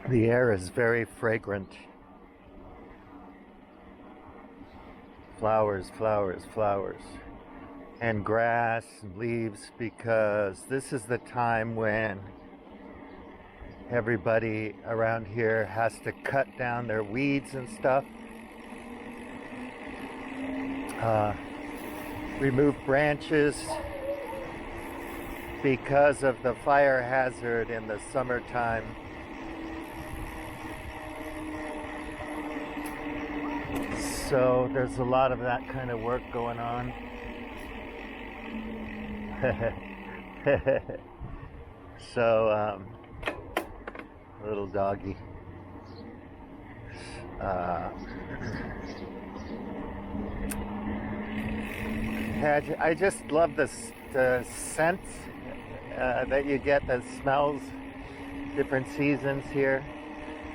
The air is very fragrant. Flowers, flowers, flowers. And grass and leaves, because this is the time when everybody around here has to cut down their weeds and stuff. Remove branches because of the fire hazard in the summertime. So there's a lot of that kind of work going on. So, little doggy. I just love the scent that you get, the smells, different seasons here.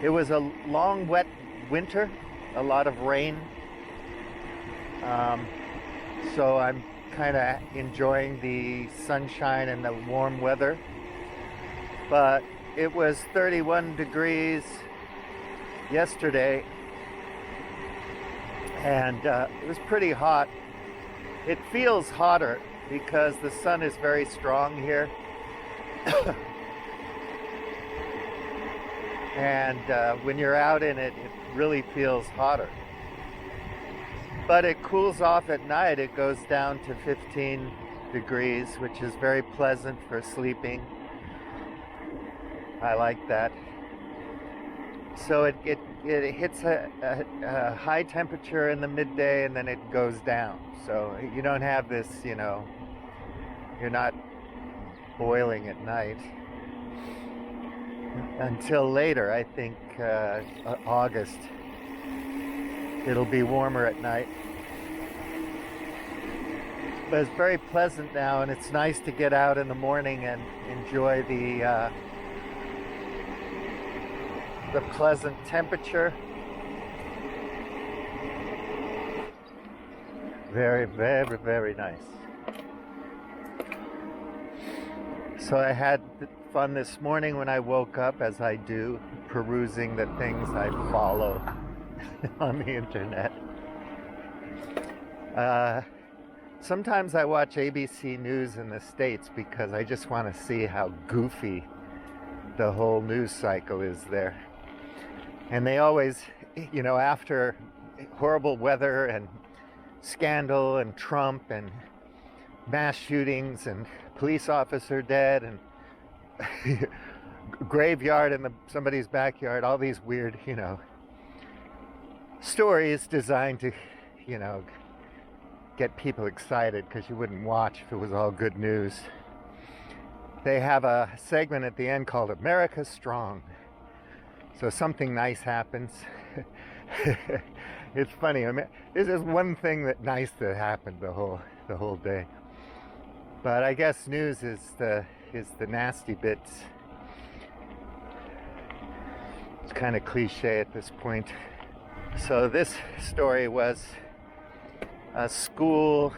It was a long, wet winter, a lot of rain. So I'm kind of enjoying the sunshine and the warm weather. But it was 31 degrees yesterday, and it was pretty hot. It feels hotter because the sun is very strong here. And when you're out in it, it really feels hotter. But it cools off at night. It goes down to 15 degrees, which is very pleasant for sleeping. I like that. So it hits a high temperature in the midday, and then it goes down. So you don't have this, you're not boiling at night until later. I think August. It'll be warmer at night. But it's very pleasant now, and it's nice to get out in the morning and enjoy the pleasant temperature. Very, very, very nice. So I had fun this morning when I woke up, as I do, perusing the things I follow on the internet. Sometimes I watch ABC News in the States because I just want to see how goofy the whole news cycle is there. And they always, after horrible weather and scandal and Trump and mass shootings and police officer dead and graveyard in somebody's backyard, all these weird, stories designed to, get people excited, because you wouldn't watch if it was all good news. They have a segment at the end called America Strong. So something nice happens. It's funny. I mean, this is one thing nice that happened the whole day. But I guess news is the nasty bits. It's kind of cliche at this point. So this story was a school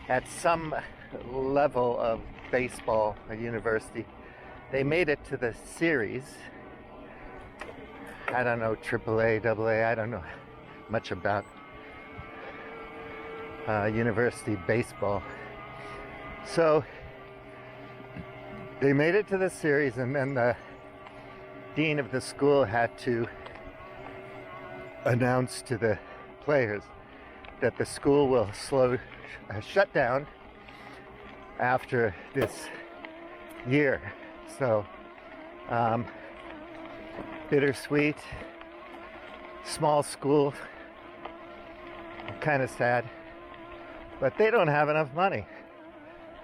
at some level of baseball, a university. They made it to the series. I don't know, AAA, AA, I don't know much about university baseball. So they made it to the series, and then the dean of the school had to announce to the players that the school will shut down after this year. So bittersweet. Small school, kind of sad, but they don't have enough money.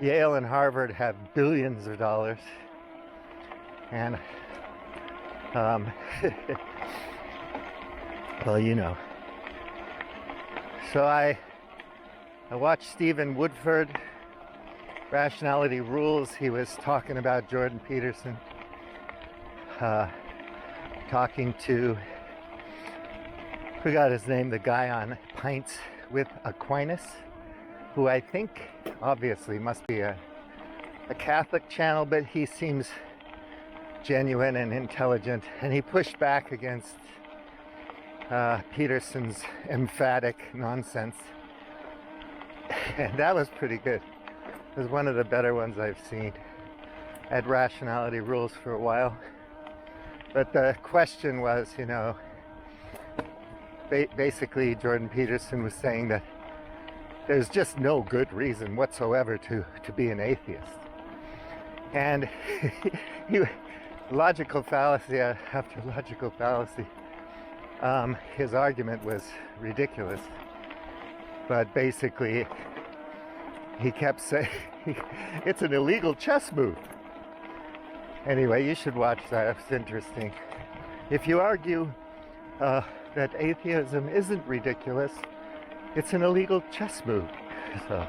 Yale and Harvard have billions of dollars, and well, So I watched Stephen Woodford, Rationality Rules. He was talking about Jordan Peterson, talking to, forgot his name, the guy on Pints with Aquinas, who I think obviously must be a Catholic channel, but he seems genuine and intelligent, and he pushed back against Peterson's emphatic nonsense. And that was pretty good. It was one of the better ones I've seen. I had Rationality Rules for a while. But the question was, basically Jordan Peterson was saying that there's just no good reason whatsoever to be an atheist. And logical fallacy after logical fallacy, his argument was ridiculous. But basically, he kept saying, it's an illegal chess move. Anyway, you should watch that. It's interesting. If you argue that atheism isn't ridiculous, it's an illegal chess move. So,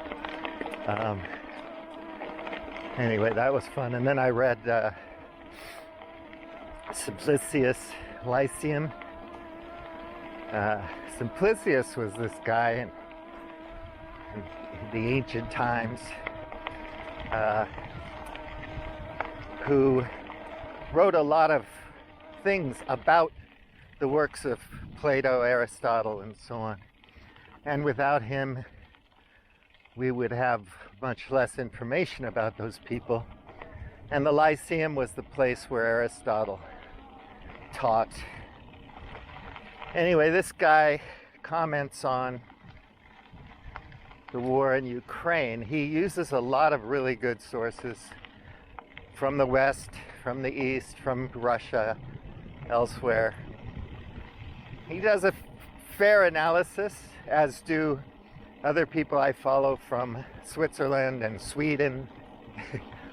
anyway, that was fun. And then I read Simplicius Lyceum. Simplicius was this guy in the ancient times who wrote a lot of things about the works of Plato, Aristotle, and so on. And without him, we would have much less information about those people. And the Lyceum was the place where Aristotle taught. Anyway, this guy comments on the war in Ukraine. He uses a lot of really good sources from the West, from the East, from Russia, elsewhere. He does a fair analysis, as do other people I follow from Switzerland and Sweden,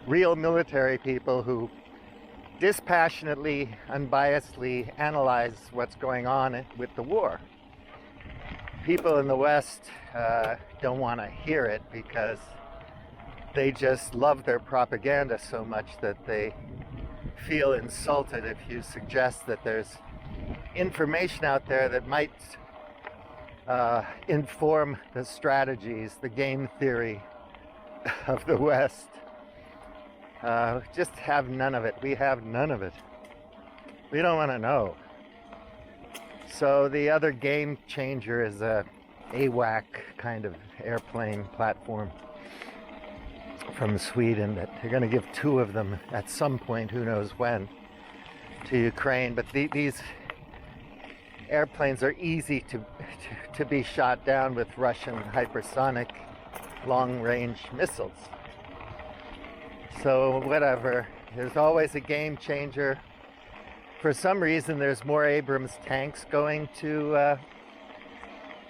real military people who dispassionately, unbiasedly analyze what's going on with the war. People in the West don't want to hear it because they just love their propaganda so much that they feel insulted if you suggest that there's information out there that might inform the strategies, the game theory of the West. Just have none of it. We have none of it. We don't want to know. So the other game changer is a AWAC kind of airplane platform from Sweden that they're going to give 2 of them at some point, who knows when, to Ukraine. But these airplanes are easy to be shot down with Russian hypersonic long-range missiles. So whatever, there's always a game changer. For some reason, there's more Abrams tanks going to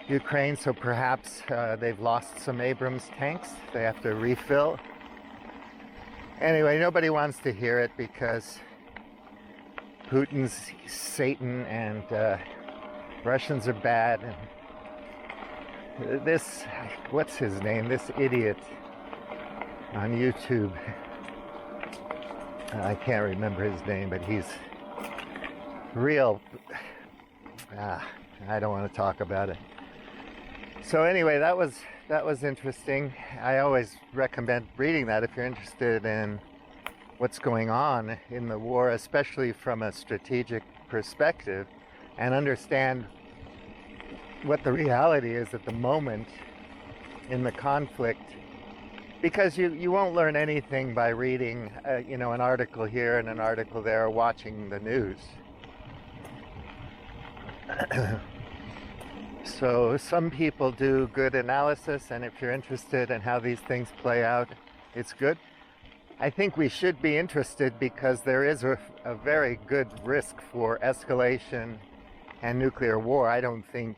Ukraine, so perhaps they've lost some Abrams tanks. They have to refill. Anyway, nobody wants to hear it because Putin's Satan and Russians are bad. And this, what's his name? This idiot on YouTube. I can't remember his name, but he's real. I don't want to talk about it. So anyway, that was interesting. I always recommend reading that if you're interested in what's going on in the war, especially from a strategic perspective, and understand what the reality is at the moment in the conflict. Because you won't learn anything by reading, an article here and an article there, or watching the news. So some people do good analysis, and if you're interested in how these things play out, it's good. I think we should be interested because there is a very good risk for escalation and nuclear war. I don't think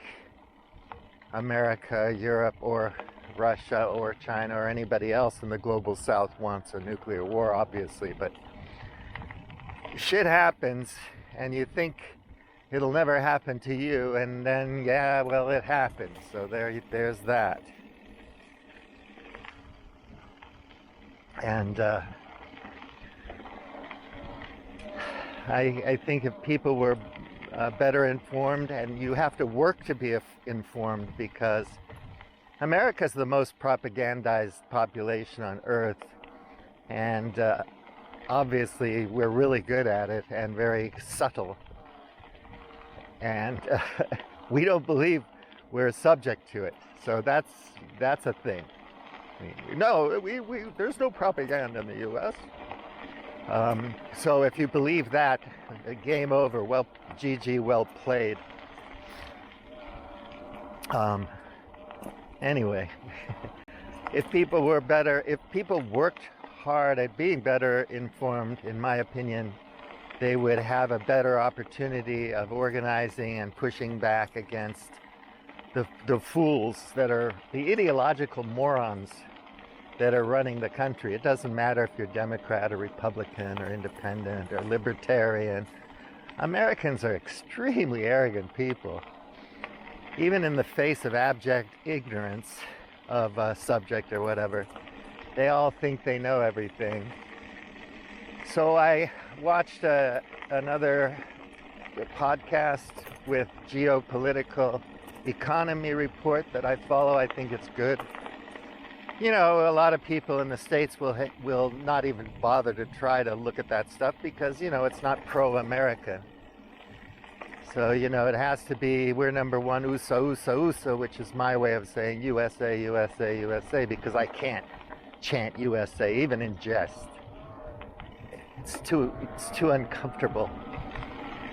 America, Europe, or Russia, or China, or anybody else in the global south wants a nuclear war, obviously, but shit happens, and you think it'll never happen to you, and then, yeah, well, it happens. So there's that. And I think if people were better informed, and you have to work to be informed, because America's the most propagandized population on Earth, and obviously we're really good at it and very subtle. And we don't believe we're subject to it. So that's a thing. No, there's no propaganda in the U.S. So if you believe that, game over. Well, GG, well played. Anyway, if people worked hard at being better informed, in my opinion, they would have a better opportunity of organizing and pushing back against the fools that are the ideological morons that are running the country. It doesn't matter if you're Democrat or Republican or independent or libertarian. Americans are extremely arrogant people. Even in the face of abject ignorance of a subject or whatever, they all think they know everything. So I watched another podcast with Geopolitical Economy Report that I follow. I think it's good. You know, a lot of people in the States will not even bother to try to look at that stuff because, you know, it's not pro-America. So, you know, it has to be, we're number one, USA, which is my way of saying USA, USA, USA, because I can't chant USA, even in jest. It's too uncomfortable.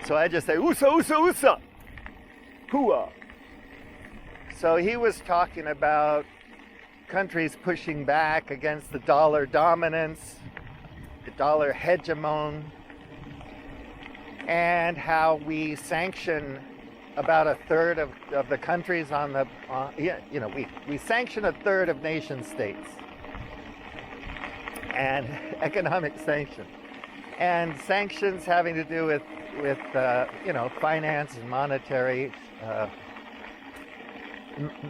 So I just say, USA, hooah. So he was talking about countries pushing back against the dollar dominance, the dollar hegemon, and how we sanction about a third of the countries on the, we sanction a third of nation states and economic sanctions. And sanctions having to do with finance and monetary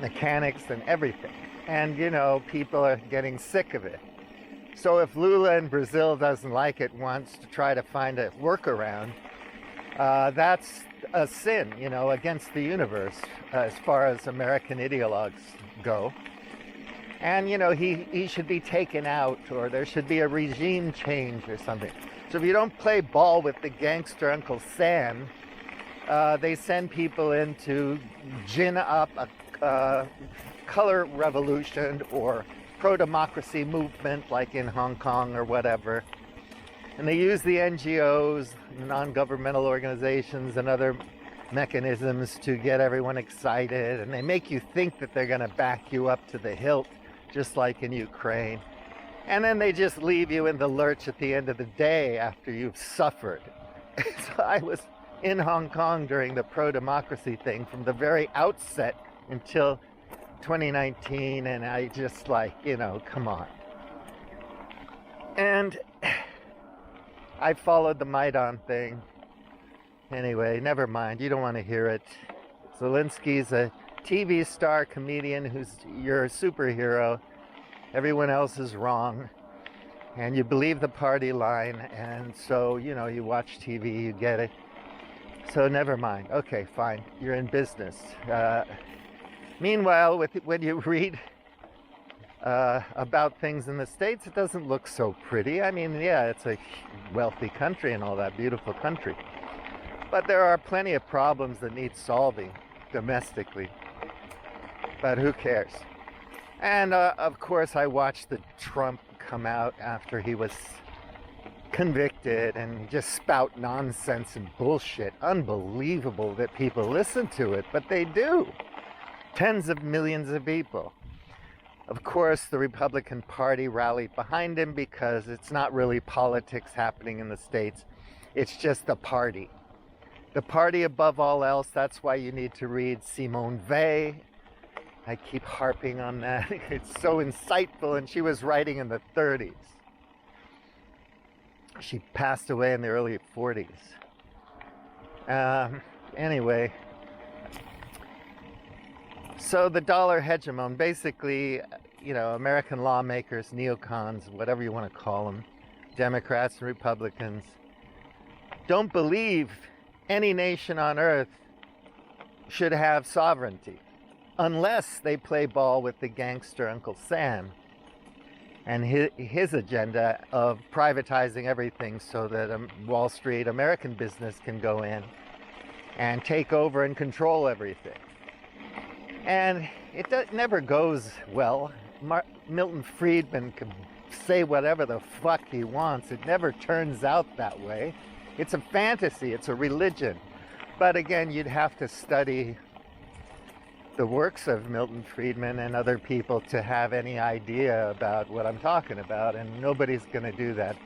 mechanics and everything. And, you know, people are getting sick of it. So if Lula in Brazil doesn't like it, wants to try to find a workaround, that's a sin, you know, against the universe as far as American ideologues go. And, you know, he should be taken out, or there should be a regime change or something. So if you don't play ball with the gangster Uncle Sam, they send people in to gin up a color revolution or pro-democracy movement like in Hong Kong or whatever. And they use the NGOs, non-governmental organizations, and other mechanisms to get everyone excited. And they make you think that they're going to back you up to the hilt, just like in Ukraine. And then they just leave you in the lurch at the end of the day after you've suffered. So I was in Hong Kong during the pro-democracy thing from the very outset until 2019, and I just come on. And I followed the Maidan thing. Anyway, never mind. You don't want to hear it. Zelensky's a TV star comedian who's your superhero. Everyone else is wrong. And you believe the party line. And so, you know, you watch TV, you get it. So never mind. Okay, fine. You're in business. Meanwhile, when you read about things in the States, it doesn't look so pretty. I mean, yeah, it's a wealthy country and all that, beautiful country. But there are plenty of problems that need solving domestically. But who cares? And of course, I watched the Trump come out after he was convicted and just spout nonsense and bullshit. Unbelievable that people listen to it, but they do. Tens of millions of people. Of course, the Republican Party rallied behind him because it's not really politics happening in the States. It's just the party. The party above all else. That's why you need to read Simone Weil. I keep harping on that. It's so insightful, and she was writing in the 30s. She passed away in the early 40s. Anyway, so the dollar hegemon, basically, you know, American lawmakers, neocons, whatever you want to call them, Democrats and Republicans, don't believe any nation on earth should have sovereignty unless they play ball with the gangster Uncle Sam. and his agenda of privatizing everything so that Wall Street, American business can go in and take over and control everything. And it never goes well. Milton Friedman can say whatever the fuck he wants. It never turns out that way. It's a fantasy, it's a religion. But again, you'd have to study the works of Milton Friedman and other people to have any idea about what I'm talking about, and nobody's going to do that